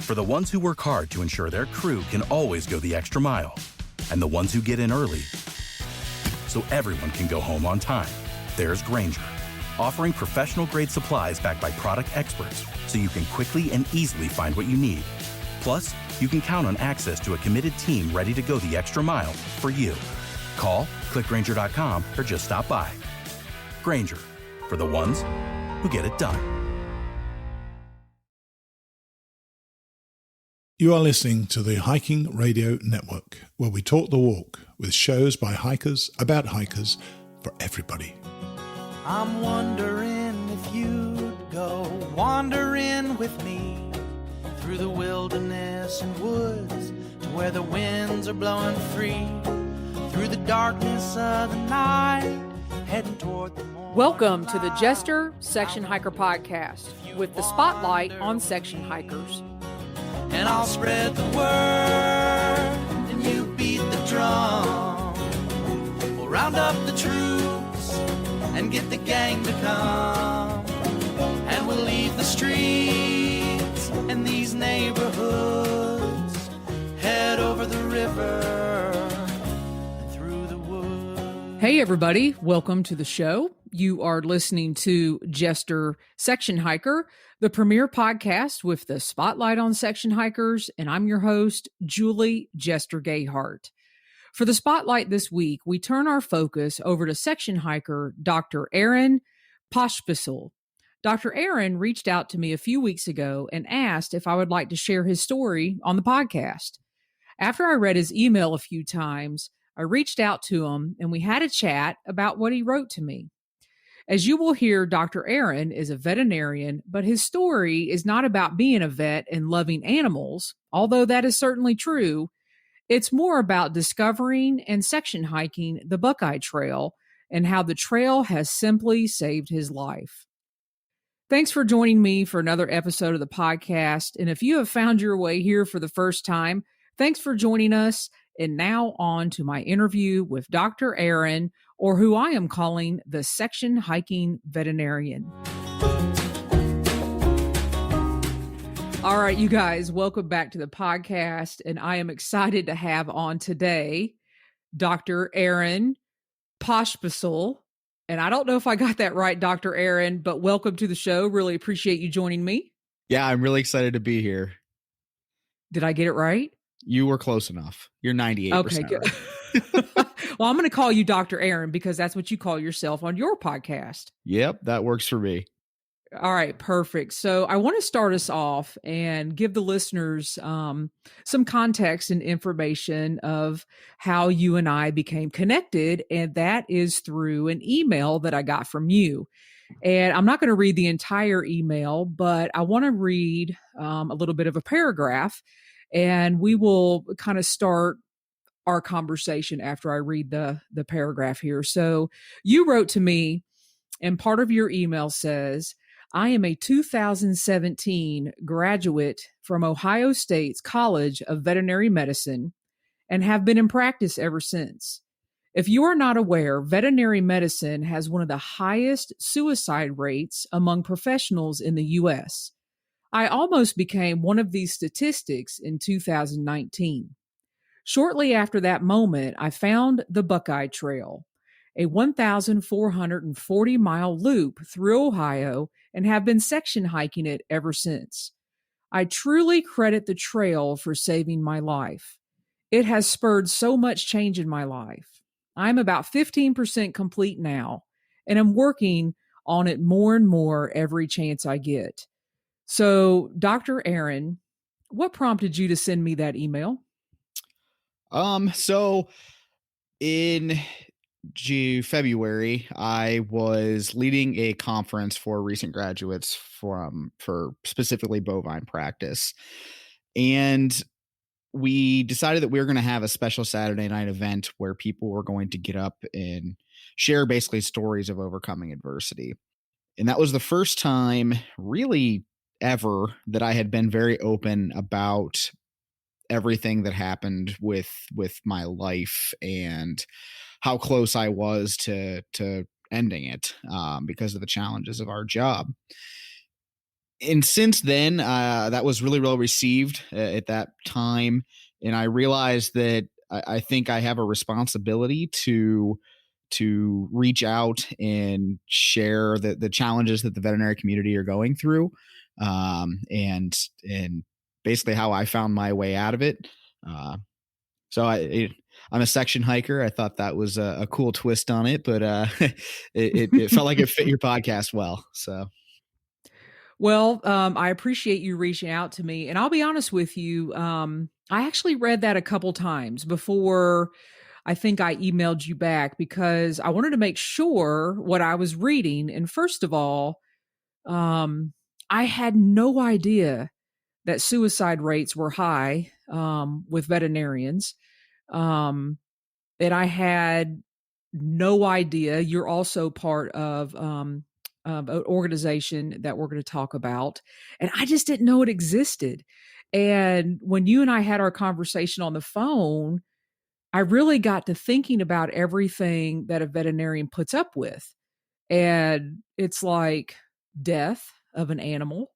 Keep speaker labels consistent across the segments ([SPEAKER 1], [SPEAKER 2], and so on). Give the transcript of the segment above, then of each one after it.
[SPEAKER 1] For the ones who work hard to ensure their crew can always go the extra mile, and the ones who get in early so everyone can go home on time, there's Grainger, offering professional-grade supplies backed by product experts so you can quickly and easily find what you need. Plus, you can count on access to a committed team ready to go the extra mile for you. Call, click Grainger.com, or just stop by. Grainger, for the ones who get it done.
[SPEAKER 2] You are listening to the Hiking Radio Network, where we talk the walk with shows by hikers, about hikers, for everybody.
[SPEAKER 3] I'm wondering if you'd go wandering with me through the wilderness and woods to where the winds are blowing free, through the darkness of the night, heading toward the morning.
[SPEAKER 4] Welcome to the Jester Section Hiker Podcast with the spotlight on section hikers.
[SPEAKER 3] And I'll spread the word, and you beat the drum. We'll round up the troops and get the gang to come. And we'll leave the streets and these neighborhoods, head over the river and through the woods.
[SPEAKER 4] Hey everybody, welcome to the show. You are listening to Jester Section Hiker, the premier podcast with the spotlight on section hikers, and I'm your host, Julie Jester Gayhart. For the spotlight this week, we turn our focus over to section hiker Dr. Aaron Pospisil. Dr. Aaron reached out to me a few weeks ago and asked if I would like to share his story on the podcast. After I read his email a few times, I reached out to him and we had a chat about what he wrote to me. As you will hear, Dr. Aaron is a veterinarian, but his story is not about being a vet and loving animals, although that is certainly true. It's more about discovering and section hiking the Buckeye Trail and how the trail has simply saved his life. Thanks for joining me for another episode of the podcast. And if you have found your way here for the first time, thanks for joining us. And now on to my interview with Dr. Aaron, or who I am calling the section hiking veterinarian. All right, you guys, welcome back to the podcast. And I am excited to have on today Dr. Aaron Pospisil. And I don't know if I got that right, Dr. Aaron, but welcome to the show. Really appreciate you joining me.
[SPEAKER 5] Yeah, I'm really excited to be here.
[SPEAKER 4] Did I get it right?
[SPEAKER 5] You were close enough. You're 98%.
[SPEAKER 4] Okay, good.
[SPEAKER 5] Right.
[SPEAKER 4] Well, I'm going to call you Dr. Aaron because that's what you call yourself on your podcast.
[SPEAKER 5] Yep, that works for me.
[SPEAKER 4] All right, perfect. So I want to start us off and give the listeners some context and information of how you and I became connected, and that is through an email that I got from you. And I'm not going to read the entire email, but I want to read a little bit of a paragraph, and we will kind of start our conversation after I read the paragraph here. So you wrote to me, and part of your email says, I am a 2017 graduate from Ohio State's College of Veterinary Medicine and have been in practice ever since. If you are not aware, veterinary medicine has one of the highest suicide rates among professionals in the U.S. I almost became one of these statistics in 2019. Shortly after that moment, I found the Buckeye Trail, a 1,440-mile loop through Ohio, and have been section hiking it ever since. I truly credit the trail for saving my life. It has spurred so much change in my life. I'm about 15% complete now, and I'm working on it more and more every chance I get. So, Dr. Aaron, what prompted you to send me that email?
[SPEAKER 5] So in February, I was leading a conference for recent graduates for specifically bovine practice. And we decided that we were going to have a special Saturday night event where people were going to get up and share basically stories of overcoming adversity. And that was the first time really ever that I had been very open about everything that happened with my life and how close I was to ending it because of the challenges of our job. And since then, that was really well received at that time. And I realized that I think I have a responsibility to reach out and share the challenges that the veterinary community are going through, and basically how I found my way out of it. So I'm a section hiker. I thought that was a cool twist on it, but it felt like it fit your podcast well. So.
[SPEAKER 4] Well, I appreciate you reaching out to me, and I'll be honest with you. I actually read that a couple times before I think I emailed you back, because I wanted to make sure what I was reading. And first of all, I had no idea that suicide rates were high with veterinarians. Um, and I had no idea you're also part of an organization that we're going to talk about. And I just didn't know it existed. And when you and I had our conversation on the phone, I really got to thinking about everything that a veterinarian puts up with. And it's like death of an animal.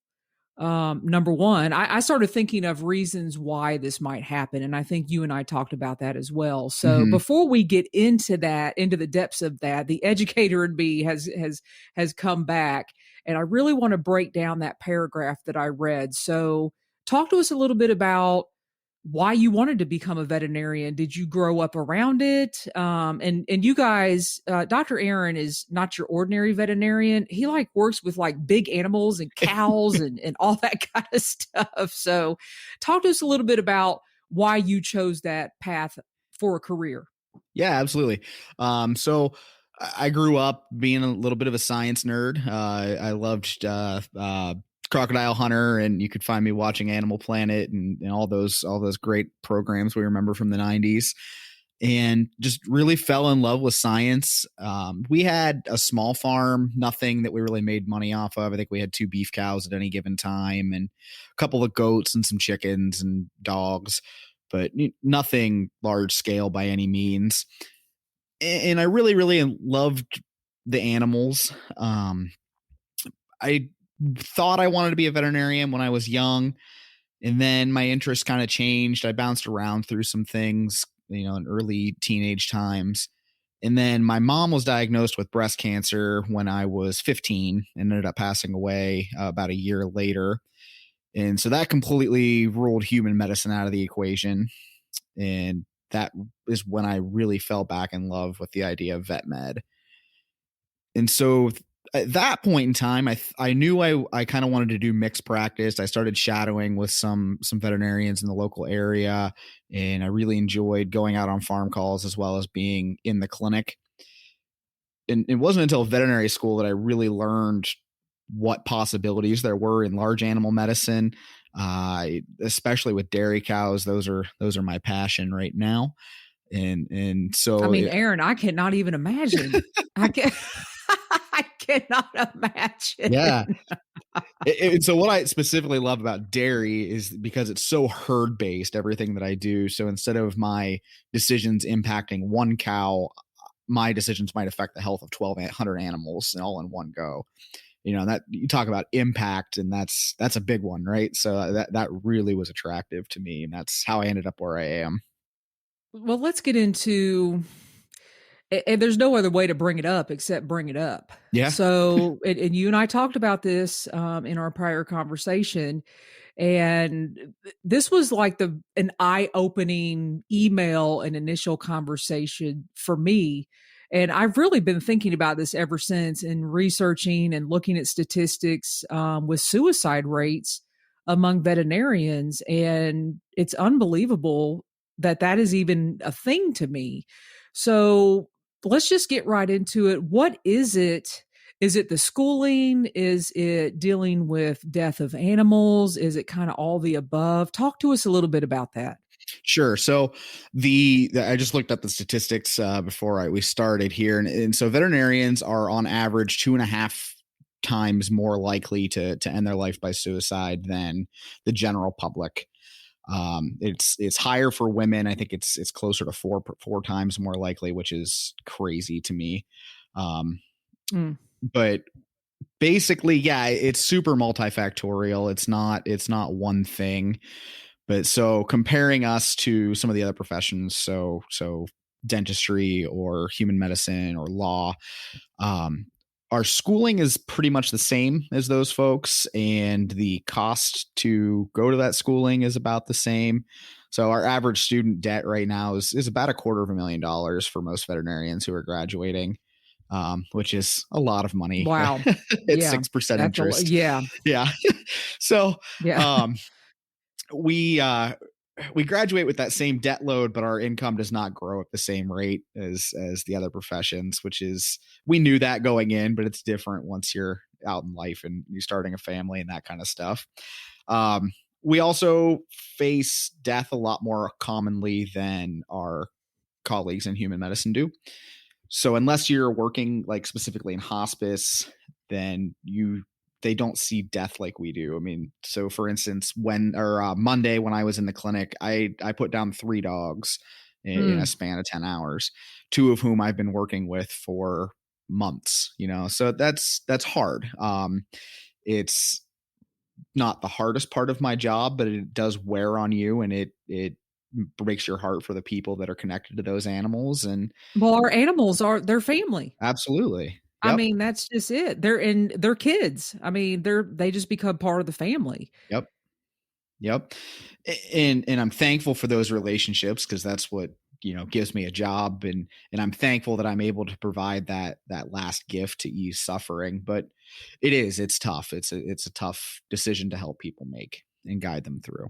[SPEAKER 4] Number one, I started thinking of reasons why this might happen. And I think you and I talked about that as well. So before we get into that, into the depths of that, the educator in me has come back. And I really want to break down that paragraph that I read. So talk to us a little bit about why you wanted to become a veterinarian. Did you grow up around it? And you guys, Dr. Aaron is not your ordinary veterinarian. He like works with like big animals and cows and all that kind of stuff. So talk to us a little bit about why you chose that path for a career.
[SPEAKER 5] Yeah, absolutely. So I grew up being a little bit of a science nerd. I loved Crocodile Hunter, and you could find me watching Animal Planet and all those great programs we remember from the 90s, and just really fell in love with science. We had a small farm, nothing that we really made money off of. I think we had 2 beef cows at any given time and a couple of goats and some chickens and dogs, but nothing large scale by any means. And I really, really loved the animals. I thought I wanted to be a veterinarian when I was young, and then my interest kind of changed. I bounced around through some things, in early teenage times. And then my mom was diagnosed with breast cancer when I was 15 and ended up passing away about a year later. And so that completely ruled human medicine out of the equation. And that is when I really fell back in love with the idea of vet med. And so at that point in time, I knew I kind of wanted to do mixed practice. I started shadowing with some veterinarians in the local area, and I really enjoyed going out on farm calls as well as being in the clinic. And it wasn't until veterinary school that I really learned what possibilities there were in large animal medicine, especially with dairy cows. Those are my passion right now. And so,
[SPEAKER 4] I mean, Aaron, I cannot even imagine. I cannot imagine.
[SPEAKER 5] Yeah. And so what I specifically love about dairy is because it's so herd based, everything that I do. So instead of my decisions impacting one cow, my decisions might affect the health of 1,200 animals and all in one go. That you talk about impact, and that's a big one, right? So that really was attractive to me, and that's how I ended up where I am.
[SPEAKER 4] Well, let's get into, and there's no other way to bring it up except bring it up.
[SPEAKER 5] Yeah.
[SPEAKER 4] So, and you and I talked about this in our prior conversation, and this was like an eye-opening email and initial conversation for me. And I've really been thinking about this ever since, and researching and looking at statistics with suicide rates among veterinarians. And it's unbelievable that is even a thing to me. So let's just get right into it. What is it? Is it the schooling? Is it dealing with death of animals? Is it kind of all the above? Talk to us a little bit about that.
[SPEAKER 5] Sure. So I just looked up the statistics before we started here. And so veterinarians are on average 2.5 times more likely to end their life by suicide than the general public. It's higher for women. I think it's closer to four times more likely, which is crazy to me. But Basically, yeah, it's super multifactorial. It's not one thing. But so comparing us to some of the other professions, so dentistry or human medicine or law, our schooling is pretty much the same as those folks, and the cost to go to that schooling is about the same. So our average student debt right now is about $250,000 for most veterinarians who are graduating, which is a lot of money.
[SPEAKER 4] Wow.
[SPEAKER 5] It's
[SPEAKER 4] Yeah.
[SPEAKER 5] 6%
[SPEAKER 4] That's
[SPEAKER 5] interest.
[SPEAKER 4] yeah.
[SPEAKER 5] Yeah. So
[SPEAKER 4] Yeah.
[SPEAKER 5] we graduate with that same debt load, but our income does not grow at the same rate as the other professions, which is, we knew that going in, but it's different once you're out in life and you're starting a family and that kind of stuff. We also face death a lot more commonly than our colleagues in human medicine do. So unless you're working like specifically in hospice, then they don't see death like we do. I mean, so for instance, Monday when I was in the clinic, I put down 3 dogs in a span of 10 hours, 2 of whom I've been working with for months, so that's hard. It's not the hardest part of my job, but it does wear on you, and it breaks your heart for the people that are connected to those animals. And
[SPEAKER 4] Well, our animals are their family.
[SPEAKER 5] absolutely.
[SPEAKER 4] I
[SPEAKER 5] Yep.
[SPEAKER 4] mean, that's just it. They're kids. I mean, they just become part of the family.
[SPEAKER 5] Yep. And I'm thankful for those relationships, because that's what, gives me a job. And I'm thankful that I'm able to provide that last gift to ease suffering. But it's tough. It's a tough decision to help people make and guide them through.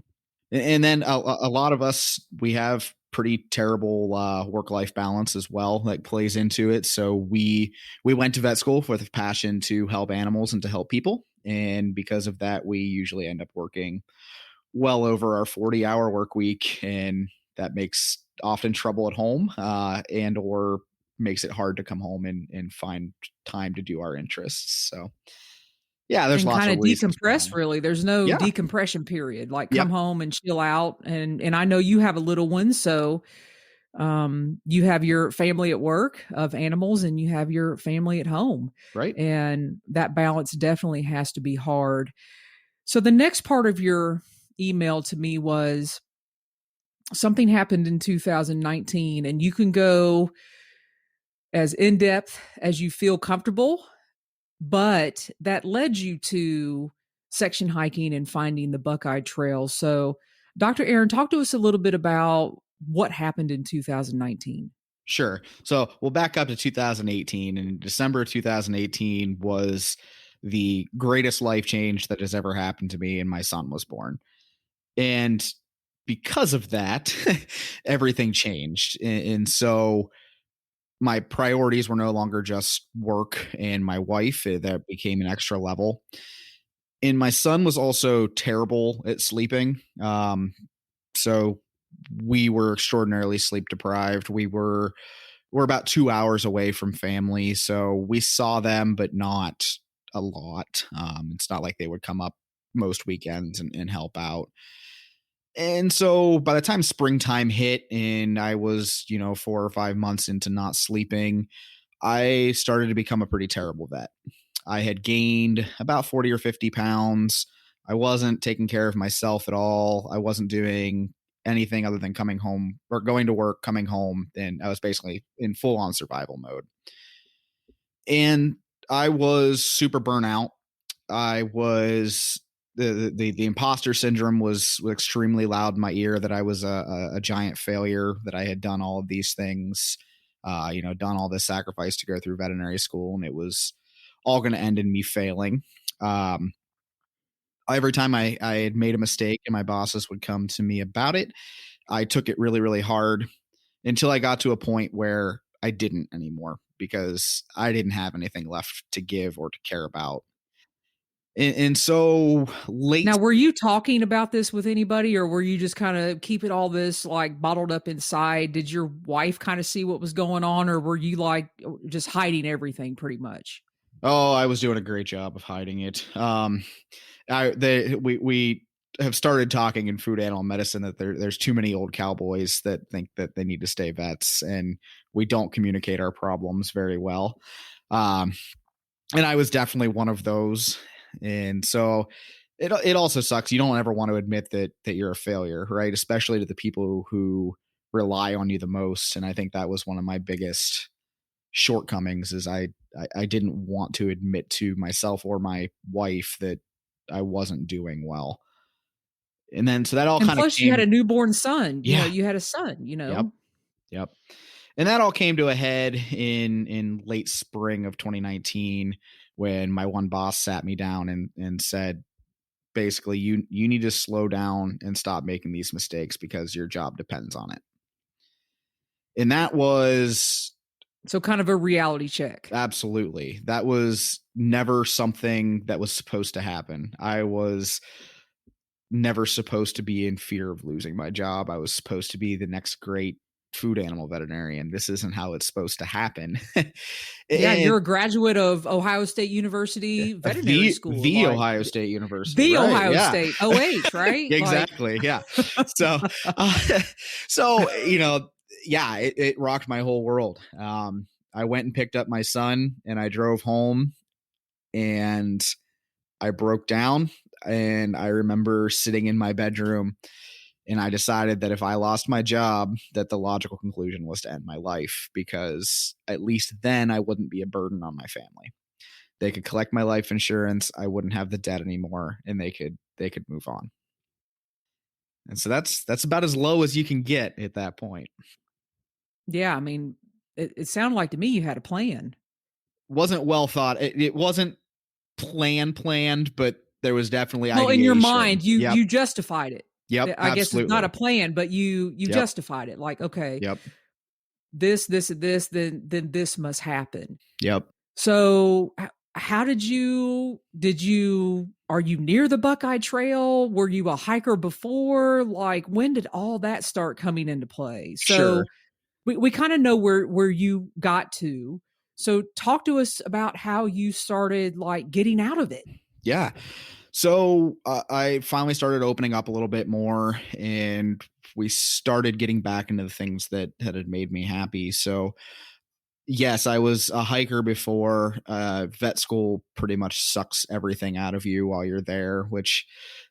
[SPEAKER 5] And then a lot of us, we have pretty terrible work-life balance as well that plays into it. So we went to vet school with a passion to help animals and to help people. And because of that, we usually end up working well over our 40-hour work week. And that makes often trouble at home and or makes it hard to come home and find time to do our interests. So yeah, there's
[SPEAKER 4] And
[SPEAKER 5] lots
[SPEAKER 4] kind
[SPEAKER 5] of
[SPEAKER 4] of
[SPEAKER 5] reasons.
[SPEAKER 4] decompress, really. There's no
[SPEAKER 5] Yeah.
[SPEAKER 4] decompression period. Like
[SPEAKER 5] Yep.
[SPEAKER 4] come home and chill out. And I know you have a little one, so you have your family at work of animals and you have your family at home.
[SPEAKER 5] Right.
[SPEAKER 4] And that balance definitely has to be hard. So the next part of your email to me was something happened in 2019, and you can go as in depth as you feel comfortable, but that led you to section hiking and finding the Buckeye Trail. So, Dr. Aaron, talk to us a little bit about what happened in 2019.
[SPEAKER 5] Sure. So we'll back up to 2018. And December of 2018 was the greatest life change that has ever happened to me, and my son was born. And because of that, everything changed. And so my priorities were no longer just work and my wife. That became an extra level. And my son was also terrible at sleeping. So we were extraordinarily sleep deprived. We're about 2 hours away from family, so we saw them, but not a lot. It's not like they would come up most weekends and help out. And so by the time springtime hit and I was, 4 or 5 months into not sleeping, I started to become a pretty terrible vet. I had gained about 40 or 50 pounds. I wasn't taking care of myself at all. I wasn't doing anything other than coming home or going to work, coming home, and I was basically in full on survival mode. And I was super burnout. I was the imposter syndrome was extremely loud in my ear, that I was a giant failure, that I had done all of these things, done all this sacrifice to go through veterinary school, and it was all going to end in me failing. Every time I had made a mistake and my bosses would come to me about it, I took it really, really hard until I got to a point where I didn't anymore, because I didn't have anything left to give or to care about. And so late.
[SPEAKER 4] Now, were you talking about this with anybody, or were you just kind of keeping all this like bottled up inside? Did your wife kind of see what was going on, or were you like just hiding everything pretty much?
[SPEAKER 5] Oh, I was doing a great job of hiding it. We have started talking in food animal medicine that there's too many old cowboys that think that they need to stay vets, and we don't communicate our problems very well. And I was definitely one of those. And so it also sucks. You don't ever want to admit that you're a failure, right? Especially to the people who rely on you the most. And I think that was one of my biggest shortcomings is I didn't want to admit to myself or my wife that I wasn't doing well. And then so that all kind of
[SPEAKER 4] plus you had a newborn son.
[SPEAKER 5] Yeah.
[SPEAKER 4] You had a son,
[SPEAKER 5] Yep. And that all came to a head in late spring of 2019 when my one boss sat me down and said, basically, you need to slow down and stop making these mistakes because your job depends on it. And that was...
[SPEAKER 4] So kind of a reality check.
[SPEAKER 5] Absolutely. That was never something that was supposed to happen. I was never supposed to be in fear of losing my job. I was supposed to be the next great food animal veterinarian. This isn't how it's supposed to happen.
[SPEAKER 4] Yeah, you're a graduate of Ohio State University Veterinary School.
[SPEAKER 5] The Ohio State University.
[SPEAKER 4] The Ohio State. OH, right?
[SPEAKER 5] Exactly. Yeah. So, it rocked my whole world. I went and picked up my son and I drove home and I broke down, and I remember sitting in my bedroom and I decided that if I lost my job, that the logical conclusion was to end my life, because at least then I wouldn't be a burden on my family. They could collect my life insurance. I wouldn't have the debt anymore, and they could move on. And so that's about as low as you can get at that point.
[SPEAKER 4] Yeah. I mean, it sounded like to me you had a plan.
[SPEAKER 5] Wasn't well thought. It wasn't planned, but there was definitely ideation.
[SPEAKER 4] Well, in your mind, you justified it.
[SPEAKER 5] Yep.
[SPEAKER 4] I guess it's not a plan, but you justified it. Like, okay,
[SPEAKER 5] yep,
[SPEAKER 4] this, then this must happen.
[SPEAKER 5] Yep.
[SPEAKER 4] So how are you near the Buckeye Trail? Were you a hiker before? Like, when did all that start coming into play? So
[SPEAKER 5] sure.
[SPEAKER 4] we kind of know where you got to. So talk to us about how you started like getting out of it.
[SPEAKER 5] Yeah. So I finally started opening up a little bit more, and we started getting back into the things that had made me happy. So yes, I was a hiker before. Vet school pretty much sucks everything out of you while you're there, which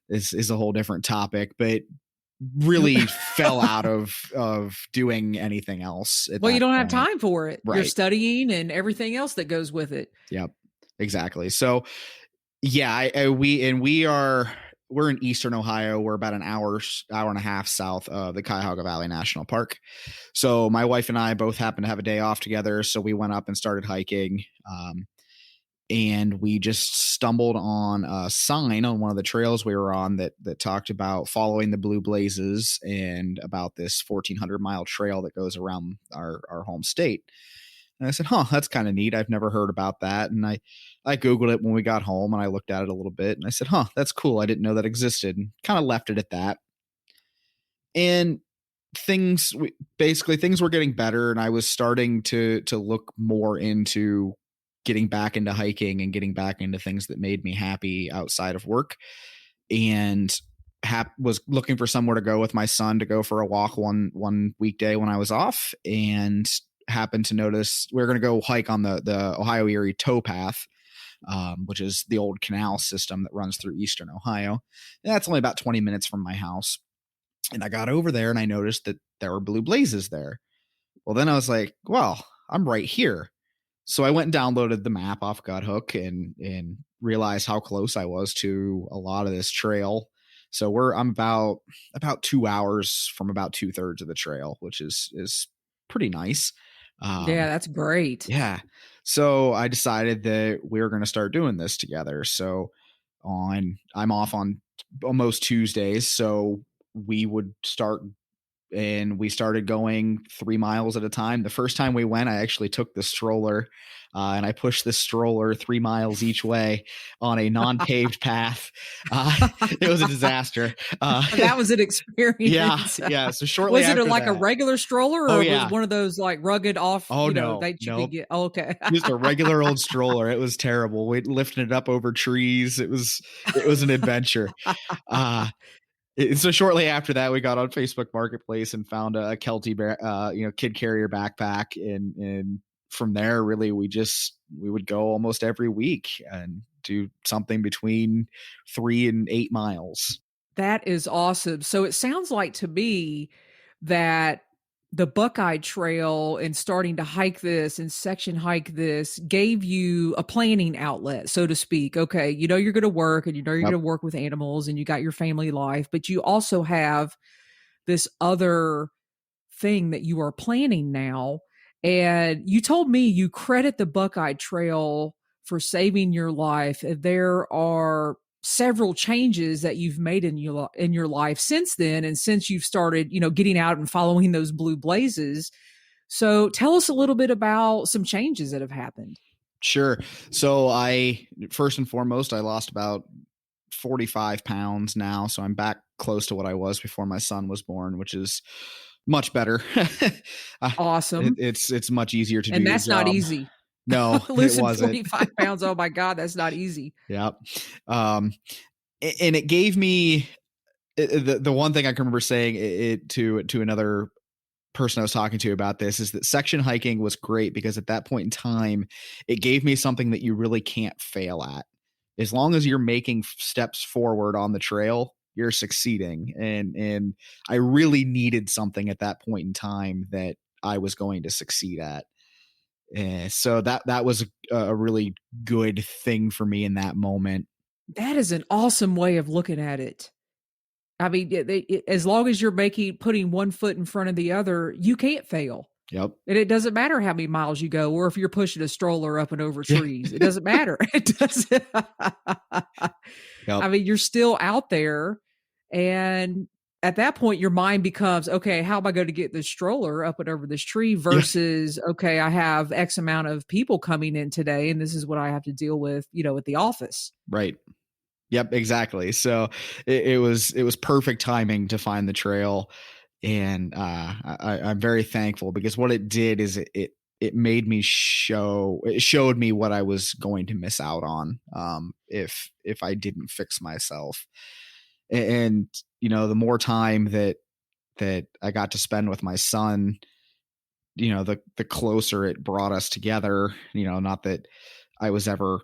[SPEAKER 5] is a whole different topic, but really fell out of doing anything else.
[SPEAKER 4] Well, you don't have time for it.
[SPEAKER 5] Right.
[SPEAKER 4] You're studying and everything else that goes with it.
[SPEAKER 5] Yep, exactly. So yeah, we're in Eastern Ohio. We're about an hour and a half south of the Cuyahoga Valley National Park. So my wife and I both happened to have a day off together. So we went up and started hiking. And we just stumbled on a sign on one of the trails we were on that talked about following the blue blazes and about this 1,400-mile trail that goes around our home state. And I said, that's kind of neat. I've never heard about that. And I Googled it when we got home, and I looked at it a little bit, and I said, that's cool. I didn't know that existed, and kind of left it at that. And things were getting better, and I was starting to look more into getting back into hiking and getting back into things that made me happy outside of work, and was looking for somewhere to go with my son to go for a walk one weekday when I was off, and happened to notice we were going to go hike on the Ohio Erie towpath, which is the old canal system that runs through Eastern Ohio. And that's only about 20 minutes from my house. And I got over there and I noticed that there were blue blazes there. Well, then I was like, well, I'm right here. So I went and downloaded the map off Guthook and realized how close I was to a lot of this trail. So I'm about 2 hours from about 2/3 of the trail, which is pretty nice.
[SPEAKER 4] Yeah, that's great.
[SPEAKER 5] Yeah. So I decided that we were going to start doing this together. So I'm off on almost Tuesdays. So we would start, and we started going 3 miles at a time. The first time we went, I actually took the stroller and I pushed the stroller 3 miles each way on a non-paved path. It was a disaster.
[SPEAKER 4] That was an experience.
[SPEAKER 5] Yeah. So shortly
[SPEAKER 4] was it
[SPEAKER 5] after
[SPEAKER 4] a regular stroller, or was it one of those like rugged off?
[SPEAKER 5] No,
[SPEAKER 4] could get. Oh, okay,
[SPEAKER 5] just a regular old stroller. It was terrible. We lifted it up over trees. It was an adventure. So shortly after that, we got on Facebook Marketplace and found a Kelty kid carrier backpack and from there, really, we would go almost every week and do something between 3 and 8 miles.
[SPEAKER 4] That is awesome. So it sounds like to me that the Buckeye Trail and starting to hike this and section hike this gave you a planning outlet, so to speak. Okay, you know you're going to work and you know you're
[SPEAKER 5] Yep.
[SPEAKER 4] going to work with animals and you got your family life, but you also have this other thing that you are planning now. And you told me you credit the Buckeye Trail for saving your life. There are several changes that you've made in your life since then, and since you've started, getting out and following those blue blazes. So tell us a little bit about some changes that have happened.
[SPEAKER 5] Sure. So first and foremost, I lost about 45 pounds now. So I'm back close to what I was before my son was born, which is much better.
[SPEAKER 4] Awesome.
[SPEAKER 5] It's much easier to do.
[SPEAKER 4] And that's not easy.
[SPEAKER 5] No,
[SPEAKER 4] losing
[SPEAKER 5] it wasn't.
[SPEAKER 4] 45 pounds. Oh my God, that's not easy.
[SPEAKER 5] Yep. And it gave me the one thing I can remember saying it to another person I was talking to about this is that section hiking was great because at that point in time, it gave me something that you really can't fail at. As long as you're making steps forward on the trail, you're succeeding. And I really needed something at that point in time that I was going to succeed at. So that was a really good thing for me in that moment.
[SPEAKER 4] That is an awesome way of looking at it. I mean, as long as you're putting one foot in front of the other, you can't fail.
[SPEAKER 5] Yep.
[SPEAKER 4] And it doesn't matter how many miles you go, or if you're pushing a stroller up and over trees, it doesn't matter. It doesn't.
[SPEAKER 5] Yep.
[SPEAKER 4] I mean, you're still out there. And at that point, your mind becomes, okay, how am I going to get this stroller up and over this tree versus, okay, I have X amount of people coming in today, and this is what I have to deal with, at the office.
[SPEAKER 5] Right. Yep, exactly. So it was perfect timing to find the trail. And I'm very thankful because what it did is it made me it showed me what I was going to miss out on if I didn't fix myself. And the more time that I got to spend with my son, the closer it brought us together. Not that I was ever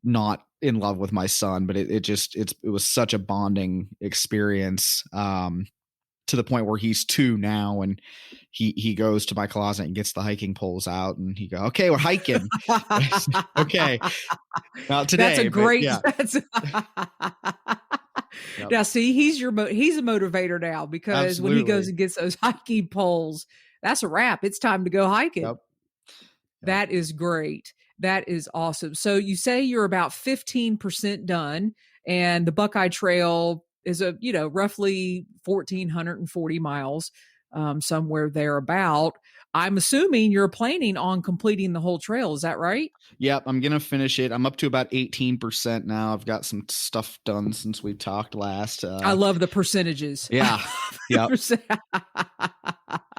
[SPEAKER 5] not in love with my son, but it was such a bonding experience to the point where he's 2 now, and he goes to my closet and gets the hiking poles out, and he go, okay, we're hiking. Okay, not today.
[SPEAKER 4] That's a great.
[SPEAKER 5] Yeah.
[SPEAKER 4] Yep. Now, see, he's a motivator now because
[SPEAKER 5] Absolutely.
[SPEAKER 4] when he goes and gets those hiking poles, that's a wrap. It's time to go hiking.
[SPEAKER 5] Yep.
[SPEAKER 4] That is great. That is awesome. So you say you're about 15% done, and the Buckeye Trail is roughly 1,440 miles, somewhere thereabout. I'm assuming you're planning on completing the whole trail. Is that right?
[SPEAKER 5] Yep. I'm going to finish it. I'm up to about 18% now. I've got some stuff done since we talked last.
[SPEAKER 4] I love the percentages.
[SPEAKER 5] Yeah. Yep.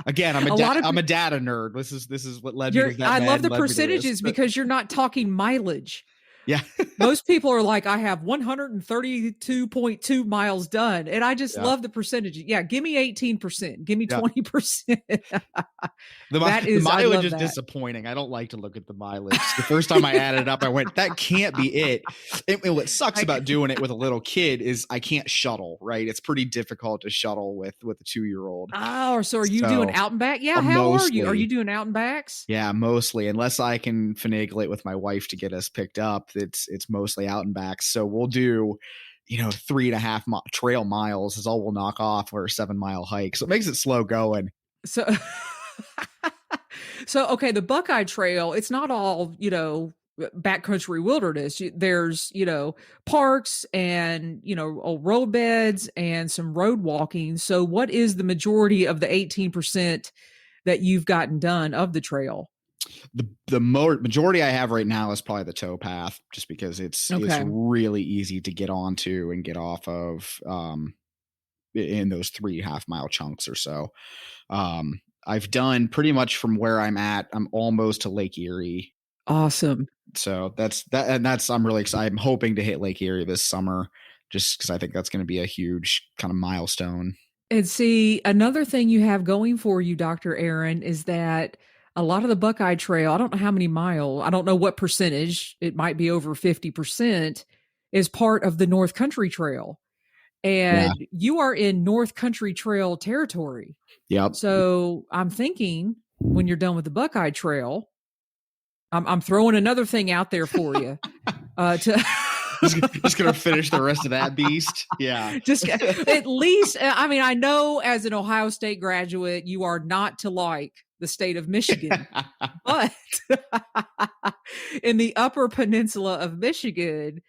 [SPEAKER 5] Again, I'm a data nerd. This is what led me to that.
[SPEAKER 4] I love the percentages because you're not talking mileage.
[SPEAKER 5] Yeah.
[SPEAKER 4] Most people are like, I have 132.2 miles done. And I just love the percentages. Yeah. Give me 18%. Give me 20%.
[SPEAKER 5] The mileage is disappointing. I don't like to look at the mileage. The first time I added it up, I went, that can't be it. And what sucks about doing it with a little kid is I can't shuttle, right? It's pretty difficult to shuttle with a 2-year-old.
[SPEAKER 4] Oh, so are you doing out and back? Yeah. How are you? Are you doing out and backs?
[SPEAKER 5] Yeah, mostly. Unless I can finagle it with my wife to get us picked up, it's mostly out and back. So we'll do 3.5 trail miles is all we'll knock off for a 7-mile hike. So it makes it slow going.
[SPEAKER 4] So okay, the Buckeye Trail, it's not all backcountry wilderness. There's parks and old road beds and some road walking. So what is the majority of the 18% that you've gotten done of the trail?
[SPEAKER 5] The majority I have right now is probably the towpath, just because it's really easy to get onto and get off of in those 3.5 mile chunks or so. I've done pretty much from where I'm at. I'm almost to Lake Erie.
[SPEAKER 4] Awesome.
[SPEAKER 5] So I'm really excited. I'm hoping to hit Lake Erie this summer, just because I think that's going to be a huge kind of milestone.
[SPEAKER 4] And see, another thing you have going for you, Dr. Aaron, is that a lot of the Buckeye Trail, I don't know how many miles, I don't know what percentage, it might be over 50%, is part of the North Country Trail.
[SPEAKER 5] Yeah.
[SPEAKER 4] And you are in North Country Trail territory.
[SPEAKER 5] Yep.
[SPEAKER 4] So I'm thinking when you're done with the Buckeye Trail, I'm throwing another thing out there for you.
[SPEAKER 5] Just gonna finish the rest of that beast. Yeah.
[SPEAKER 4] Just at least, I mean, I know as an Ohio State graduate, you are not to like the state of Michigan, but in the upper peninsula of Michigan,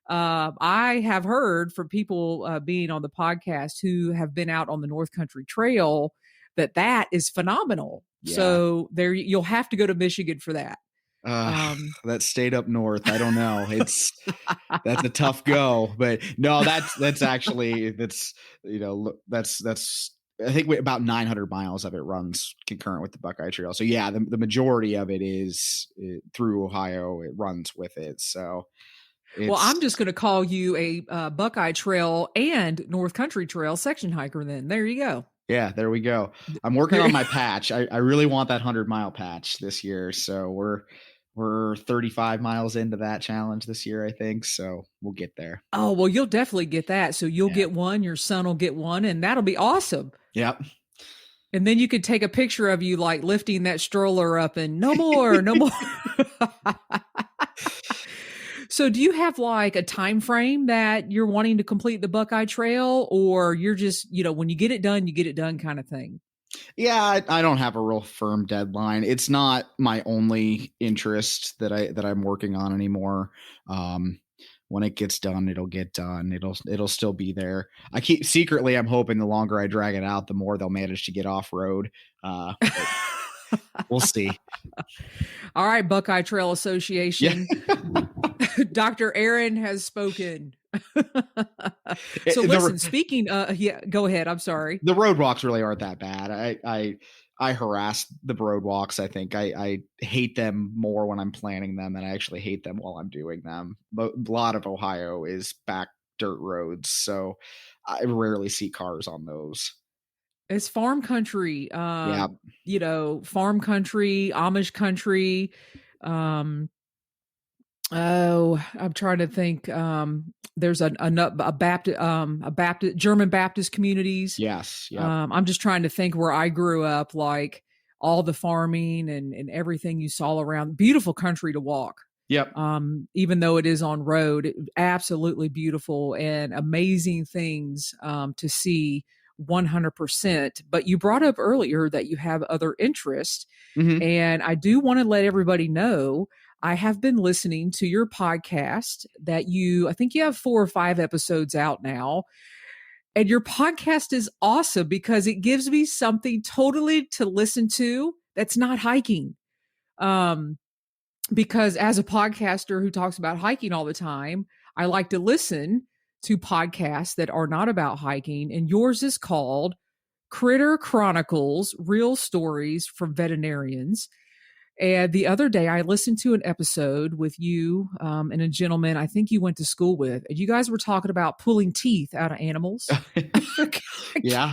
[SPEAKER 4] I have heard from people being on the podcast who have been out on the North Country Trail that is phenomenal.
[SPEAKER 5] Yeah.
[SPEAKER 4] So there, you'll have to go to Michigan for that.
[SPEAKER 5] That state up north, I don't know. That's a tough go, but no, that's actually, I think about 900 miles of it runs concurrent with the Buckeye Trail. So yeah, the majority of it is through Ohio. It runs with it. So
[SPEAKER 4] well, I'm just going to call you a Buckeye Trail and North Country Trail section hiker then. There you go.
[SPEAKER 5] Yeah, there we go. I'm working on my patch. I really want that 100-mile patch this year. So we're 35 miles into that challenge this year, I think. So we'll get there.
[SPEAKER 4] Oh, well, you'll definitely get that. So you'll get one, your son will get one, and that'll be awesome.
[SPEAKER 5] Yep.
[SPEAKER 4] And then you could take a picture of you like lifting that stroller up and no more, no more. So do you have like a time frame that you're wanting to complete the Buckeye Trail, or you're just, when you get it done kind of thing?
[SPEAKER 5] Yeah, I don't have a real firm deadline. It's not my only interest that I'm working on anymore. When it gets done, it'll get done. It'll still be there. I'm hoping the longer I drag it out, the more they'll manage to get off road. We'll see.
[SPEAKER 4] All right, Buckeye Trail Association. Yeah. Dr. Aaron has spoken. So listen, speaking, go ahead. I'm sorry.
[SPEAKER 5] The roadwalks really aren't that bad. I harass the roadwalks. I think I hate them more when I'm planning them than I actually hate them while I'm doing them. But a lot of Ohio is back dirt roads, so I rarely see cars on those.
[SPEAKER 4] It's farm country,
[SPEAKER 5] farm
[SPEAKER 4] country, Amish country. I'm trying to think. There's a Baptist, German Baptist communities.
[SPEAKER 5] Yes. Yeah.
[SPEAKER 4] I'm just trying to think where I grew up, like all the farming and everything you saw around. Beautiful country to walk.
[SPEAKER 5] Yep.
[SPEAKER 4] Even though it is on road, absolutely beautiful and amazing things to see. 100%. But you brought up earlier that you have other interests, and I do want to let everybody know I have been listening to your podcast that I think you have 4 or 5 episodes out now. And your podcast is awesome because it gives me something totally to listen to that's not hiking. Because as a podcaster who talks about hiking all the time, I like to listen to podcasts that are not about hiking. And yours is called Critter Chronicles, Real Stories from Veterinarians. And the other day I listened to an episode with you and a gentleman I think you went to school with, and you guys were talking about pulling teeth out of animals.
[SPEAKER 5] Yeah.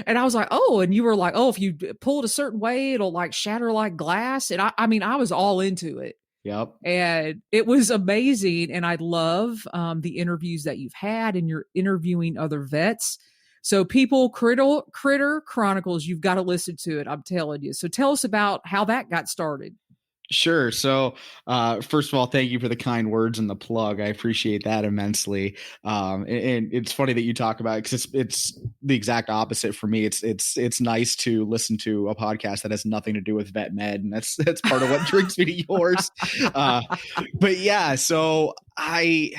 [SPEAKER 4] And I was like, oh, and you were like, oh, if you pull it a certain way, it'll like shatter like glass. And I mean, I was all into it.
[SPEAKER 5] Yep.
[SPEAKER 4] And it was amazing. And I love the interviews that you've had, and you're interviewing other vets. So people, Critter Chronicles, you've got to listen to it. I'm telling you. So tell us about how that got started.
[SPEAKER 5] Sure. So, first of all, thank you for the kind words and the plug. I appreciate that immensely. And it's funny that you talk about it because it's the exact opposite for me. It's nice to listen to a podcast that has nothing to do with vet med, and that's part of what brings me to yours. But yeah, so I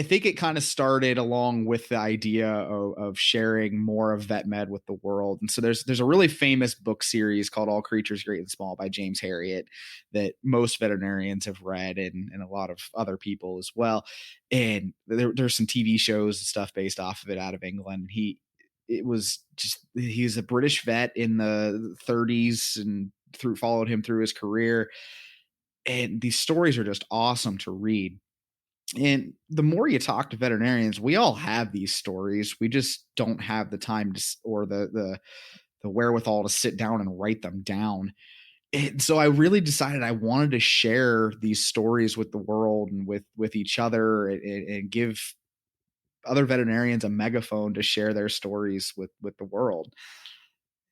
[SPEAKER 5] think it kind of started along with the idea of sharing more of vet med with the world. And so there's a really famous book series called All Creatures Great and Small by James Herriot that most veterinarians have read, and a lot of other people as well. And there's some TV shows and stuff based off of it out of England. He's a British vet in the 30s and followed him through his career. And these stories are just awesome to read. And the more you talk to veterinarians, we all have these stories. We just don't have the time or the wherewithal to sit down and write them down. And so I really decided I wanted to share these stories with the world and with each other, and give other veterinarians a megaphone to share their stories with the world.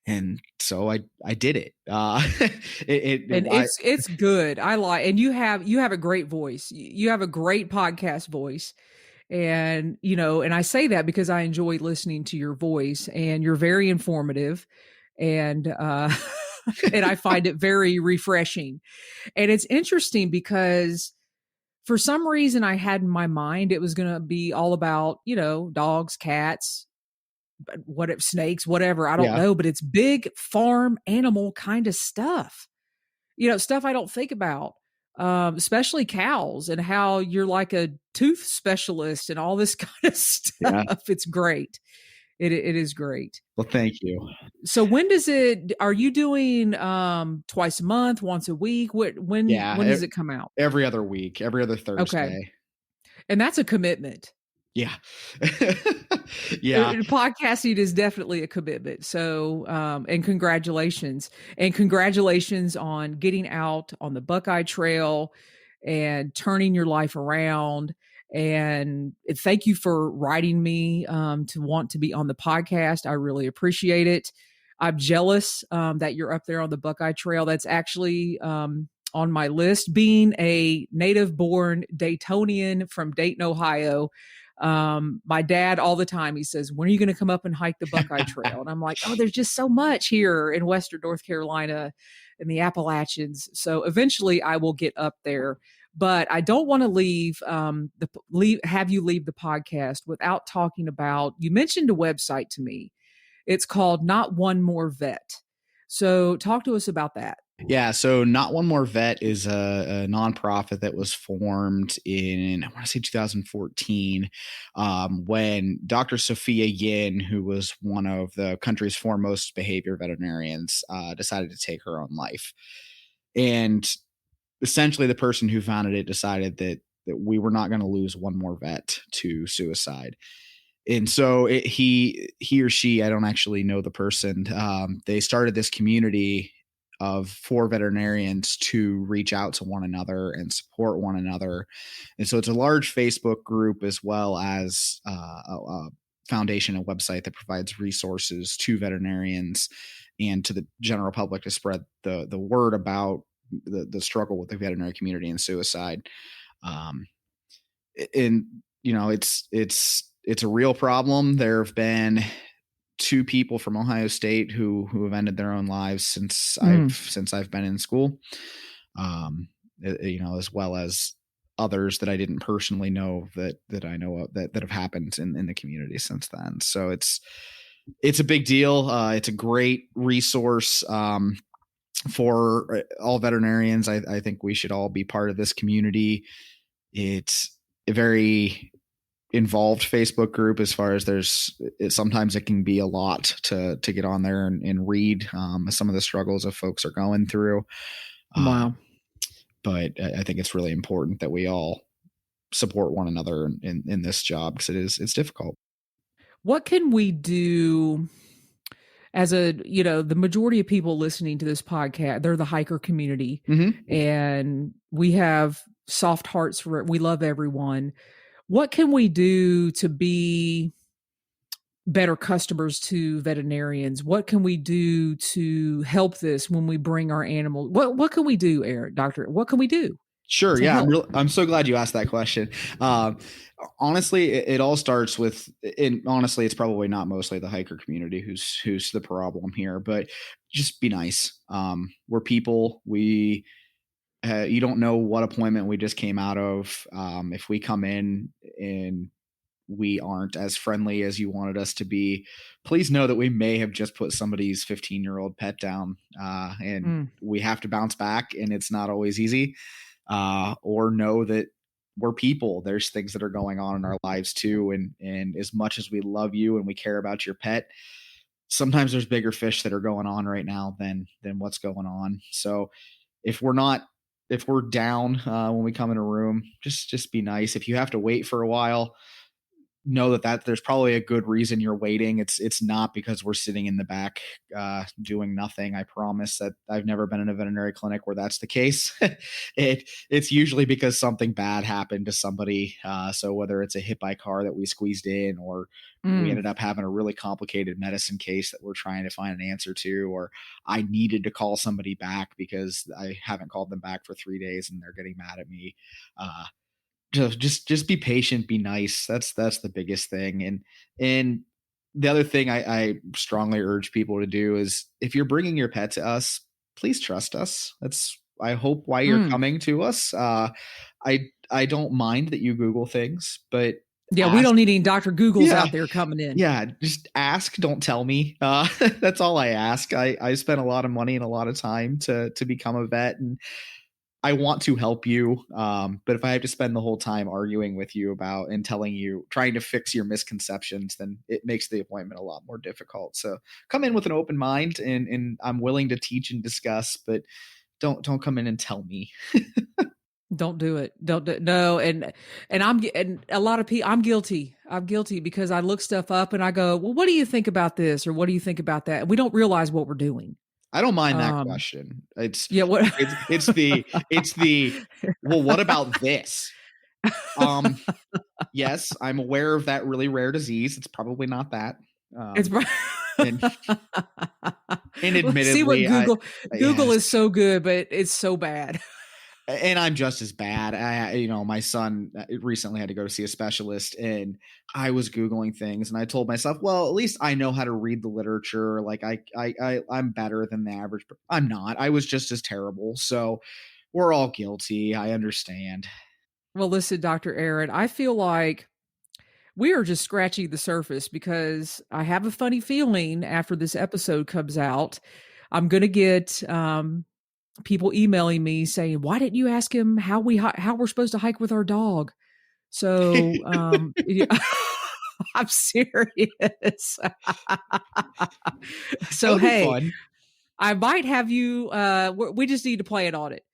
[SPEAKER 5] And so I did it.
[SPEAKER 4] And it's good. I like, and you have a great voice. You have a great podcast voice. And, and I say that because I enjoy listening to your voice, and you're very informative, and, and I find it very refreshing. And it's interesting because for some reason I had in my mind it was going to be all about, dogs, cats, what if snakes, whatever. I don't know, but it's big farm animal kind of stuff, stuff I don't think about, especially cows, and how you're like a tooth specialist and all this kind of stuff. Yeah. It's great. It is great.
[SPEAKER 5] Well, thank you.
[SPEAKER 4] So are you doing twice a month, once a week? When does it come out?
[SPEAKER 5] Every other week, every other Thursday. Okay.
[SPEAKER 4] And that's a commitment.
[SPEAKER 5] Yeah. Yeah.
[SPEAKER 4] Podcasting is definitely a commitment. So, and congratulations on getting out on the Buckeye Trail and turning your life around. And thank you for writing me to want to be on the podcast. I really appreciate it. I'm jealous that you're up there on the Buckeye Trail. That's actually on my list. Being a native-born Daytonian from Dayton, Ohio, my dad all the time, he says, when are you going to come up and hike the Buckeye Trail? And I'm like, oh, there's just so much here in Western North Carolina in the Appalachians. So eventually I will get up there. But I don't want to have you leave the podcast without talking about, you mentioned a website to me. It's called Not One More Vet. So talk to us about that.
[SPEAKER 5] Yeah. So Not One More Vet is a nonprofit that was formed in, I want to say 2014, when Dr. Sophia Yin, who was one of the country's foremost behavior veterinarians, decided to take her own life. And essentially the person who founded it decided that we were not going to lose one more vet to suicide. And so he or she, I don't actually know the person, they started this community for veterinarians to reach out to one another and support one another. And so it's a large Facebook group, as well as a foundation, a website that provides resources to veterinarians and to the general public to spread the word about the struggle with the veterinary community and suicide. And it's a real problem. There have been 2 people from Ohio State who have ended their own lives since I've been in school, as well as others that I didn't personally know that I know of that have happened in the community since then. So it's a big deal. It's a great resource for all veterinarians. I think we should all be part of this community. It's a very involved Facebook group, as far as sometimes it can be a lot to get on there and read some of the struggles that folks are going through.
[SPEAKER 4] Wow.
[SPEAKER 5] But I think it's really important that we all support one another in this job, because it's difficult.
[SPEAKER 4] What can we do as the majority of people listening to this podcast, they're the hiker community, and we have soft hearts we love everyone. What can we do to be better customers to veterinarians? What can we do to help this when we bring our animals? What can we do, Aaron, Doctor? What can we do?
[SPEAKER 5] Sure. Yeah. I'm so glad you asked that question. Honestly, it all starts with, and honestly, it's probably not mostly the hiker community who's the problem here, but just be nice. We're people. You don't know what appointment we just came out of. If we come in and we aren't as friendly as you wanted us to be, please know that we may have just put somebody's 15-year-old pet down, and we have to bounce back, and it's not always easy. Or know that we're people. There's things that are going on in our lives too. And as much as we love you and we care about your pet, sometimes there's bigger fish that are going on right now than what's going on. So if we're down when we come in a room, just be nice. If you have to wait for a while, know that there's probably a good reason you're waiting. It's not because we're sitting in the back doing nothing. I promise that I've never been in a veterinary clinic where that's the case. It's usually because something bad happened to somebody. So whether it's a hit by car that we squeezed in, or we ended up having a really complicated medicine case that we're trying to find an answer to, or I needed to call somebody back because I haven't called them back for 3 days and they're getting mad at me. Just be patient, be nice. That's the biggest thing. And the other thing I strongly urge people to do is, if you're bringing your pet to us, please trust us. That's, I hope, why you're coming to us. I don't mind that you Google things, but
[SPEAKER 4] yeah, we don't need any Dr. Googles out there coming in.
[SPEAKER 5] Yeah, just ask, don't tell me. That's all I ask. I spent a lot of money and a lot of time to become a vet, and I want to help you. But if I have to spend the whole time arguing with you about and telling you, trying to fix your misconceptions, then it makes the appointment a lot more difficult. So come in with an open mind, and I'm willing to teach and discuss, but don't come in and tell me.
[SPEAKER 4] Don't do it. No. And a lot of people, I'm guilty because I look stuff up and I go, well, what do you think about this? Or what do you think about that? And we don't realize what we're doing.
[SPEAKER 5] I don't mind that question. It's
[SPEAKER 4] what
[SPEAKER 5] it's the well, what about this? Yes, I'm aware of that really rare disease. It's probably not that.
[SPEAKER 4] It's
[SPEAKER 5] and admittedly,
[SPEAKER 4] see what Google is so good, but it's so bad.
[SPEAKER 5] And I'm just as bad. My son recently had to go to see a specialist, and I was Googling things, and I told myself, well, at least I know how to read the literature. Like I'm better than the average, but I'm not. I was just as terrible. So we're all guilty. I understand.
[SPEAKER 4] Well, listen, Dr. Aaron, I feel like we are just scratching the surface, because I have a funny feeling after this episode comes out, I'm going to get, people emailing me saying, why didn't you ask him how we're supposed to hike with our dog? So, I'm serious. So, hey, fun. I might have you, we just need to plan on it.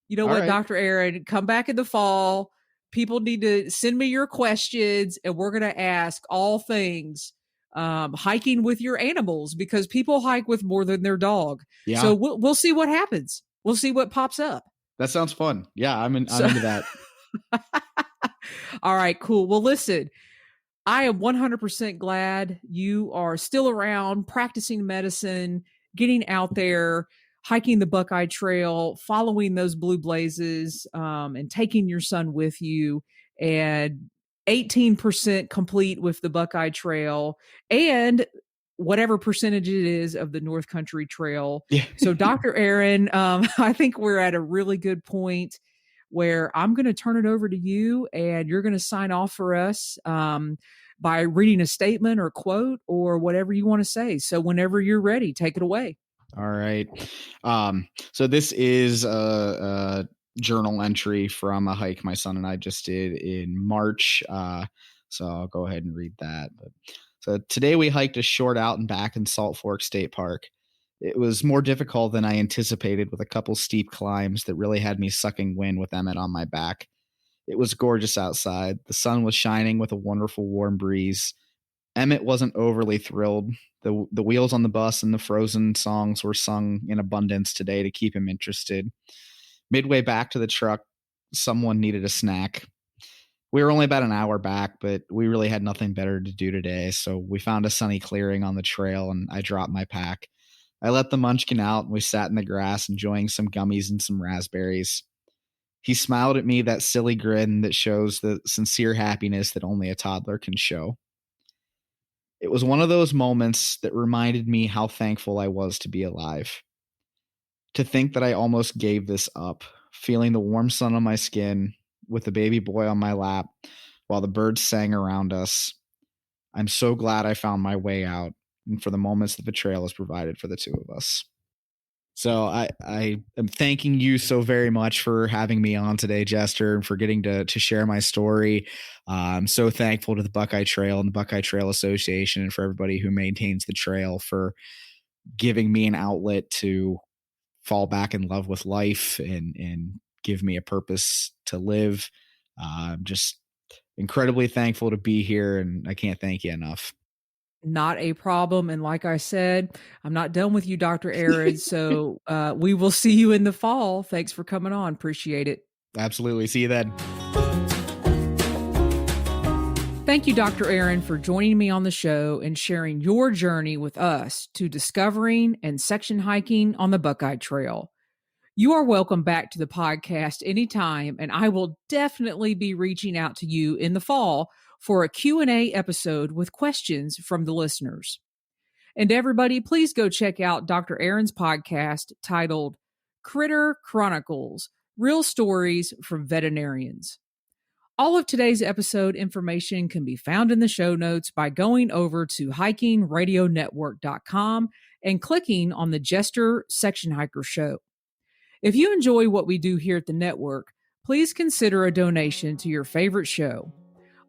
[SPEAKER 4] You know what, right, Dr. Aaron, come back in the fall. People need to send me your questions, and we're going to ask all things hiking with your animals, because people hike with more than their dog. Yeah. So we'll see what happens. We'll see what pops up.
[SPEAKER 5] That sounds fun. Yeah, I'm into that.
[SPEAKER 4] All right, cool. Well, listen, I am 100% glad you are still around, practicing medicine, getting out there, hiking the Buckeye Trail, following those blue blazes, and taking your son with you, and 18% complete with the Buckeye Trail, and whatever percentage it is of the North Country Trail. Yeah. So Dr. Aaron, I think we're at a really good point where I'm going to turn it over to you, and you're going to sign off for us by reading a statement or quote or whatever you want to say. So whenever you're ready, take it away.
[SPEAKER 5] All right. So this is a journal entry from a hike my son and I just did in March. So I'll go ahead and read that. So today we hiked a short out and back in Salt Fork State Park. It was more difficult than I anticipated, with a couple steep climbs that really had me sucking wind with Emmett on my back. It was gorgeous outside. The sun was shining with a wonderful warm breeze. Emmett wasn't overly thrilled. The wheels on the bus and the Frozen songs were sung in abundance today to keep him interested. Midway back to the truck, someone needed a snack. We were only about an hour back, but we really had nothing better to do today, so we found a sunny clearing on the trail, and I dropped my pack. I let the munchkin out, and we sat in the grass enjoying some gummies and some raspberries. He smiled at me, that silly grin that shows the sincere happiness that only a toddler can show. It was one of those moments that reminded me how thankful I was to be alive. To think that I almost gave this up, feeling the warm sun on my skin, with the baby boy on my lap, while the birds sang around us. I'm so glad I found my way out, and for the moments that the trail has provided for the two of us. So I am thanking you so very much for having me on today, Jester, and for getting to share my story. I'm so thankful to the Buckeye Trail and the Buckeye Trail Association, and for everybody who maintains the trail, for giving me an outlet to fall back in love with life and give me a purpose to live. Just incredibly thankful to be here, and I can't thank you enough.
[SPEAKER 4] Not a problem. And like I said, I'm not done with you, Dr. Aaron. So we will see you in the fall. Thanks for coming on. Appreciate it.
[SPEAKER 5] Absolutely. See you then.
[SPEAKER 4] Thank you, Dr. Aaron, for joining me on the show and sharing your journey with us to discovering and section hiking on the Buckeye Trail. You are welcome back to the podcast anytime, and I will definitely be reaching out to you in the fall for a Q&A episode with questions from the listeners. And everybody, please go check out Dr. Aaron's podcast titled Critter Chronicles, Real Stories from Veterinarians. All of today's episode information can be found in the show notes by going over to hikingradionetwork.com and clicking on the Jester Section Hiker Show. If you enjoy what we do here at the network, please consider a donation to your favorite show.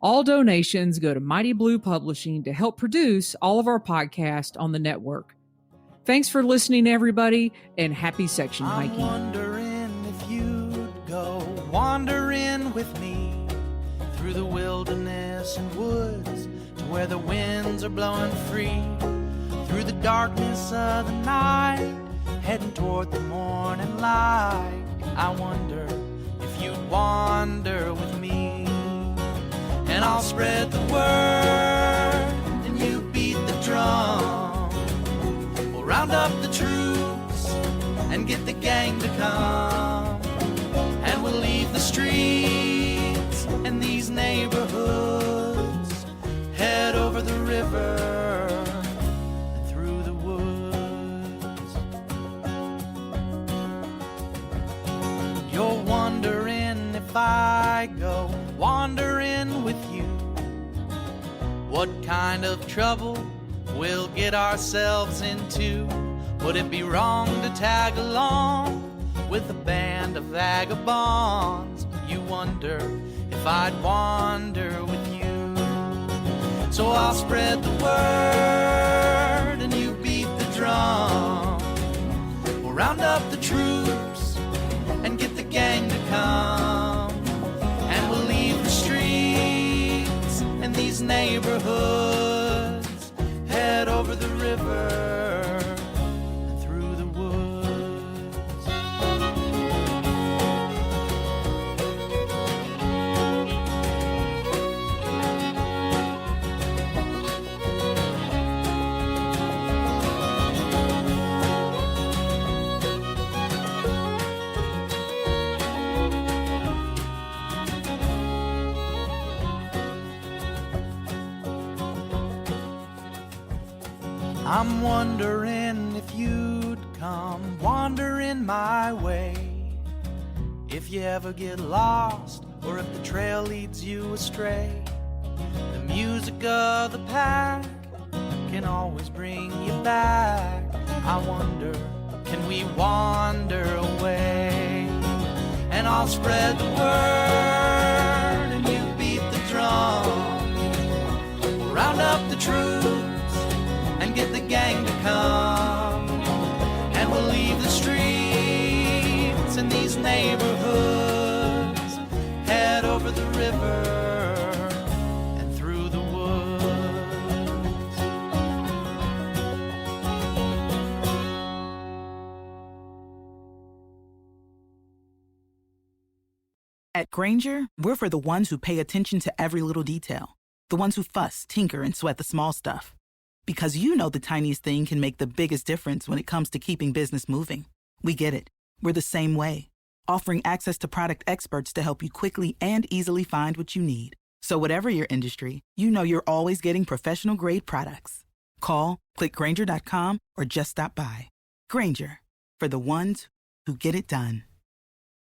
[SPEAKER 4] All donations go to Mighty Blue Publishing to help produce all of our podcasts on the network. Thanks for listening, everybody, and happy section hiking.
[SPEAKER 3] I'm wondering if you'd go wandering with me through the wilderness and woods to where the winds are blowing free, through the darkness of the night, heading toward the morning light. I wonder if you'd wander with me. And I'll spread the word, and you beat the drum. We'll round up the troops and get the gang to come. And we'll leave the streets and these neighborhoods, head over the river and through the woods. You're wondering if I go wandering with you, what kind of trouble we'll get ourselves into. Would it be wrong to tag along with a band of vagabonds? You wonder if I'd wander with you. So I'll spread the word and you beat the drum. We'll round up the troops and get the gang to come. And we'll leave the streets and these neighborhoods, head over the river and through the woods. I'm wondering if you'd come wandering my way, if you ever get lost or if the trail leads you astray. The music of the pack can always bring you back. I wonder, can we wander away? And I'll spread the word and you beat the drum. We'll round up the troops and get the gang to come. And we'll leave the streets and these neighborhoods, head over the river and through the woods.
[SPEAKER 6] At Grainger, we're for the ones who pay attention to every little detail, the ones who fuss, tinker, and sweat the small stuff. Because you know the tiniest thing can make the biggest difference when it comes to keeping business moving. We get it. We're the same way, offering access to product experts to help you quickly and easily find what you need. So whatever your industry, you know you're always getting professional-grade products. Call, click Grainger.com, or just stop by. Grainger, for the ones who get it done.